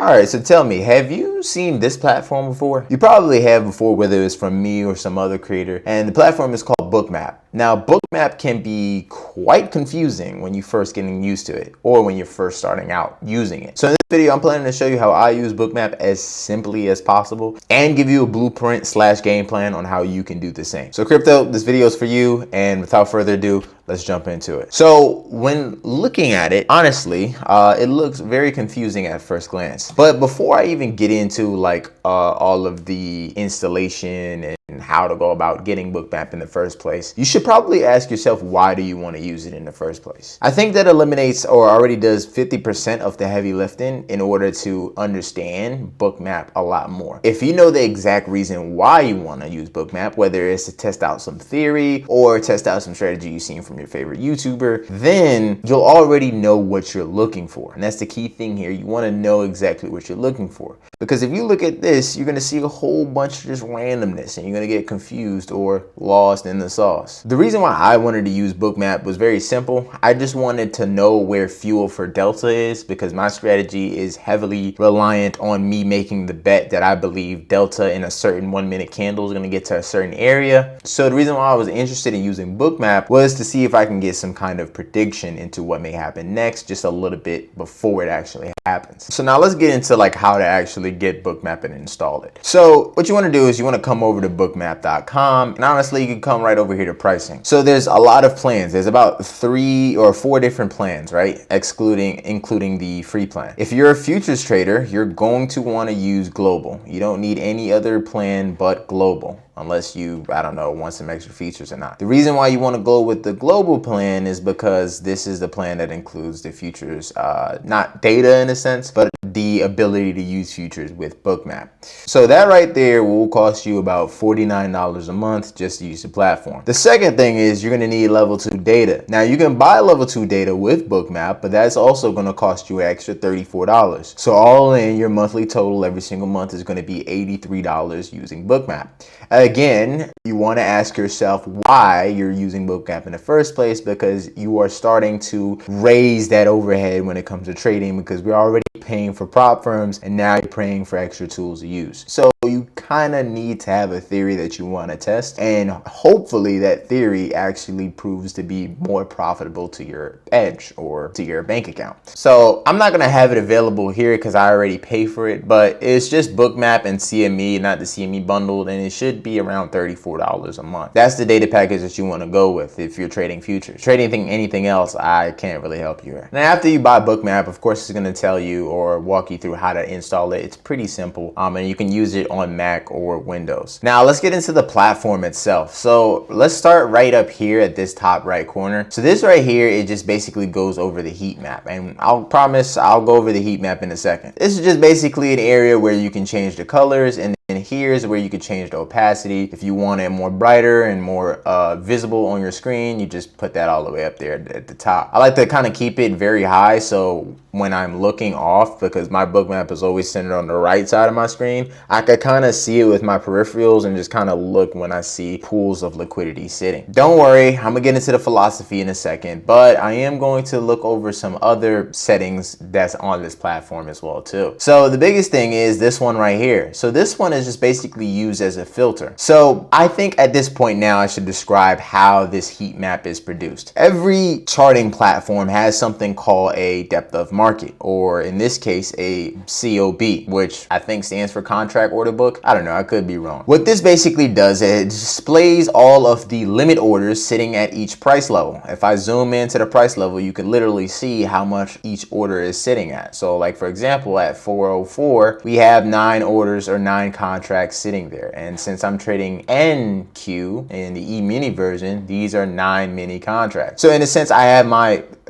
Alright, so tell me, have you seen this platform before? You probably have before, whether it's from me or some other creator, and the platform is called Bookmap. Now, Bookmap can be quite confusing when you're first getting used to it or when you're first starting out using it. So in this video, I'm planning to show you how I use Bookmap as simply as possible and give you a blueprint / game plan on how you can do the same. So crypto, this video is for you, and without further ado, let's jump into it. So when looking at it, honestly, it looks very confusing at first glance. But before I even get into like all of the installation and how to go about getting Bookmap in the first place, you should probably ask yourself, why do you want to use it in the first place? I think that eliminates or already does 50% of the heavy lifting in order to understand Bookmap a lot more. If you know the exact reason why you want to use Bookmap, whether it's to test out some theory or test out some strategy you've seen from your favorite YouTuber, then you'll already know what you're looking for. And that's the key thing here. You want to know exactly what you're looking for. Because if you look at this, you're going to see a whole bunch of just randomness and you're going to get confused or lost in the sauce. The reason why I wanted to use Bookmap was very simple. I just wanted to know where fuel for Delta is, because my strategy is heavily reliant on me making the bet that I believe Delta in a certain 1 minute candle is going to get to a certain area. So the reason why I was interested in using Bookmap was to see if I can get some kind of prediction into what may happen next, just a little bit before it actually happens. So now let's get into like how to actually get Bookmap and install it. So what you want to do is you want to come over to bookmap.com, and honestly, you can come right over here to pricing. So there's a lot of plans. There's about 3 or 4 different plans, right? Including the free plan. If you're a futures trader, you're going to want to use global. You don't need any other plan but global, unless you, I don't know, want some extra features or not. The reason why you want to go with the global plan is because this is the plan that includes the futures, not data in a sense, but the ability to use futures with Bookmap. So that right there will cost you about $49 a month just to use the platform. The second thing is you're going to need level 2 data. Now you can buy level 2 data with Bookmap, but that's also going to cost you an extra $34. So all in, your monthly total every single month is going to be $83 using Bookmap. Again, you want to ask yourself why you're using Bookmap in the first place, because you are starting to raise that overhead when it comes to trading, because we're already paying for prop firms and now you're paying for extra tools to use. So you kind of need to have a theory that you want to test, and hopefully that theory actually proves to be more profitable to your edge or to your bank account. So I'm not going to have it available here because I already pay for it, but it's just Bookmap and CME, not the CME bundled, and it should be around $34 a month. That's the data package that you want to go with if you're trading futures. Trading anything else, I can't really help you here. Now after you buy Bookmap, of course it's going to tell you or walk you through how to install it. It's pretty simple, and you can use it on Mac or Windows. Now let's get into the platform itself. So let's start right up here at this top right corner. So this right here, it just basically goes over the heat map, and I'll promise I'll go over the heat map in a second. This is just basically an area where you can change the colors, and here's where you could change the opacity. If you want it more brighter and more visible on your screen, you just put that all the way up there at the top. I like to kind of keep it very high, so when I'm looking off, because my Bookmap is always centered on the right side of my screen, I could kind of see it with my peripherals and just kind of look when I see pools of liquidity sitting. Don't worry, I'm gonna get into the philosophy in a second, but I am going to look over some other settings that's on this platform as well too. So the biggest thing is this one right here. So this one is just basically used as a filter. So I think at this point now I should describe how this heat map is produced. Every charting platform has something called a depth of market, or in this case a COB, which I think stands for contract order book. I don't know, I could be wrong. What this basically does is it displays all of the limit orders sitting at each price level. If I zoom into the price level, you can literally see how much each order is sitting at. So like for example, at 404 we have 9 orders or 9 contracts sitting there, and since I'm trading NQ in the E-mini version, these are 9 mini contracts. So in a sense,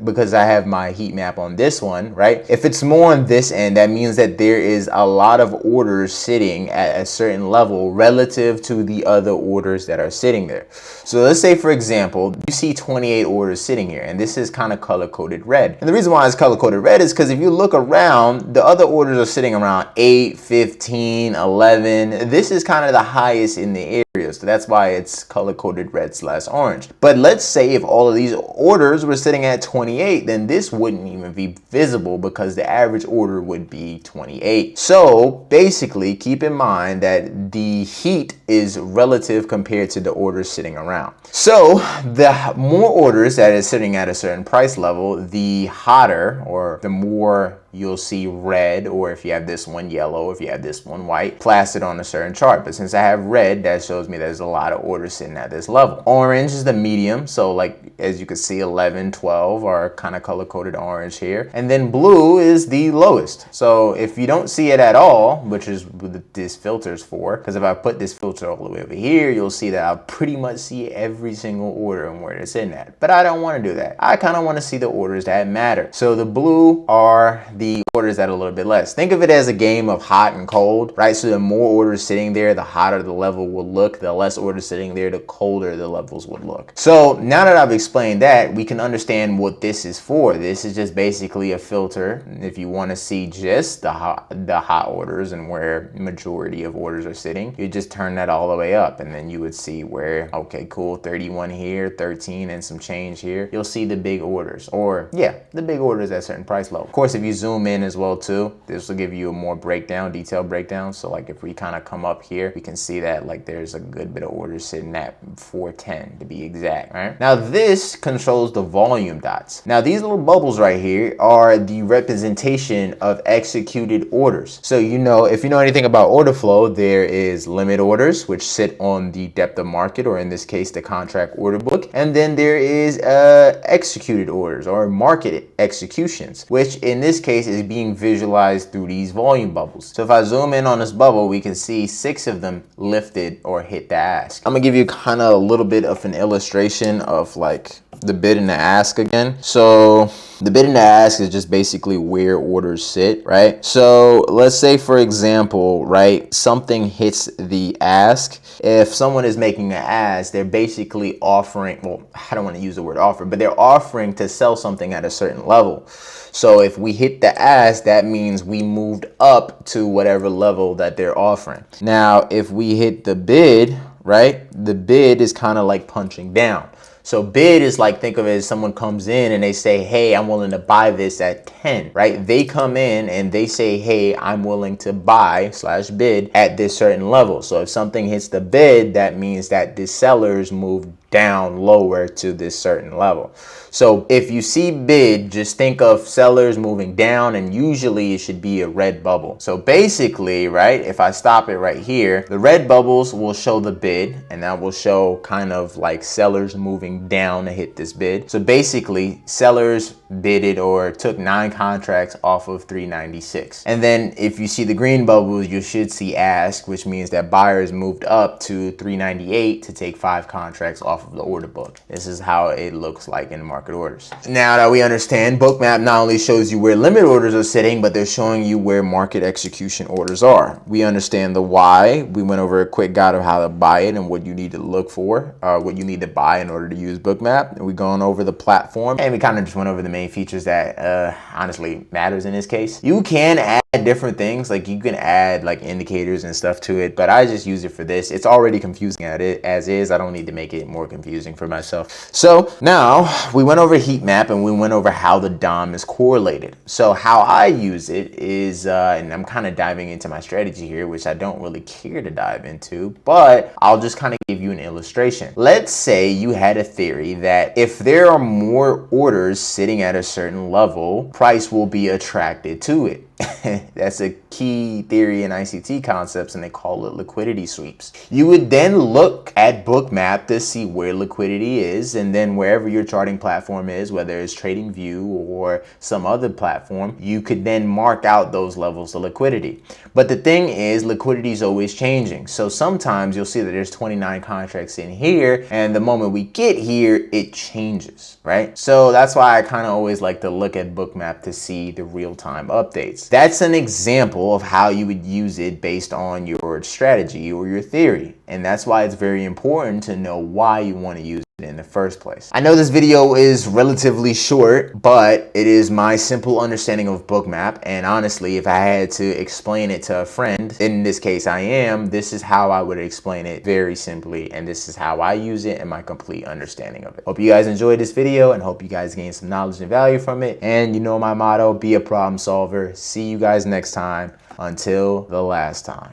because I have my heat map on this one, right? If it's more on this end, that means that there is a lot of orders sitting at a certain level relative to the other orders that are sitting there. So let's say, for example, you see 28 orders sitting here, and this is kind of color-coded red. And the reason why it's color-coded red is because if you look around, the other orders are sitting around 8, 15, 11. This is kind of the highest in the area. area. So that's why it's color coded red/orange. But let's say if all of these orders were sitting at 28, then this wouldn't even be visible because the average order would be 28. So basically keep in mind that the heat is relative compared to the orders sitting around. So the more orders that is sitting at a certain price level, the hotter, or the more you'll see red, or if you have this one yellow, if you have this one white, plastered on a certain chart. But since I have red, that shows me there's a lot of orders sitting at this level. Orange is the medium, so like as you can see, 11, 12 are kind of color coded orange here. And then blue is the lowest. So if you don't see it at all, which is what this filter is for, because if I put this filter all the way over here, you'll see that I'll pretty much see every single order and where it's in at. But I don't want to do that. I kind of want to see the orders that matter. So the blue are the orders that are a little bit less. Think of it as a game of hot and cold, right? So the more orders sitting there, the hotter the level will look. The less orders sitting there, the colder the levels would look. So now that I've explained that, we can understand what this is for. This is just basically a filter. If you want to see just the hot orders and where majority of orders are sitting, you just turn that all the way up, and then you would see where, okay, cool, 31 here, 13 and some change here. You'll see the big orders, or yeah, the big orders at certain price level. Of course, if you zoom in as well too, this will give you a more detailed breakdown. So like if we kind of come up here, we can see that like there's a good bit of orders sitting at 410 to be exact, right? Now this controls the volume dots. Now these little bubbles right here are the representation of executed orders. So you know, if you know anything about order flow, there is limit orders, which sit on the depth of market, or in this case, the contract order book. And then there is executed orders, or market executions, which in this case is being visualized through these volume bubbles. So if I zoom in on this bubble, we can see 6 of them lifted or hit the ask. I'm gonna give you kind of a little bit of an illustration of like the bid and the ask again. So the bid and the ask is just basically where orders sit, right? So let's say, for example, right, something hits the ask. If someone is making an ask, they're basically offering, well, I don't want to use the word offer, but they're offering to sell something at a certain level. So if we hit the ask, that means we moved up to whatever level that they're offering. Now, if we hit the bid, right, the bid is kind of like punching down. So bid is like, think of it as someone comes in and they say, hey, I'm willing to buy this at 10, right? They come in and they say, hey, I'm willing to buy / bid at this certain level. So if something hits the bid, that means that the sellers moved down lower to this certain level. So if you see bid, just think of sellers moving down, and usually it should be a red bubble. So basically, right, if I stop it right here, the red bubbles will show the bid, and that will show kind of like sellers moving down to hit this bid. So basically, sellers bidded or took 9 contracts off of 396. And then if you see the green bubbles, you should see ask, which means that buyers moved up to 398 to take 5 contracts off of the order book. This is how it looks like in market orders. Now that we understand, Bookmap not only shows you where limit orders are sitting, but they're showing you where market execution orders are. We understand the why. We went over a quick guide of how to buy it and what you need to look for, what you need to buy in order to use Bookmap. And we've gone over the platform, and we kind of just went over the main features that honestly matters in this case. You can add different things, like you can add like indicators and stuff to it, but I just use it for this. It's already confusing as is. I don't need to make it more confusing for myself. So now we went over heat map and we went over how the DOM is correlated. So how I use it is, and I'm kind of diving into my strategy here, which I don't really care to dive into, but I'll just kind of give you an illustration. Let's say you had a theory that if there are more orders sitting at a certain level, price will be attracted to it. That's a key theory in ICT concepts, and they call it liquidity sweeps. You would then look at Bookmap to see where liquidity is, and then wherever your charting platform is, whether it's TradingView or some other platform, you could then mark out those levels of liquidity. But the thing is, liquidity is always changing. So sometimes you'll see that there's 29 contracts in here, and the moment we get here, it changes, right? So that's why I kind of always like to look at Bookmap to see the real-time updates. That's an example of how you would use it based on your strategy or your theory. And that's why it's very important to know why you want to use it. in the first place. I know this video is relatively short, but it is my simple understanding of Bookmap, and honestly, if I had to explain it to a friend, in this case I am, this is how I would explain it very simply, and this is how I use it and my complete understanding of it. Hope you guys enjoyed this video and hope you guys gained some knowledge and value from it. And you know my motto, be a problem solver. See you guys next time. Until the last time.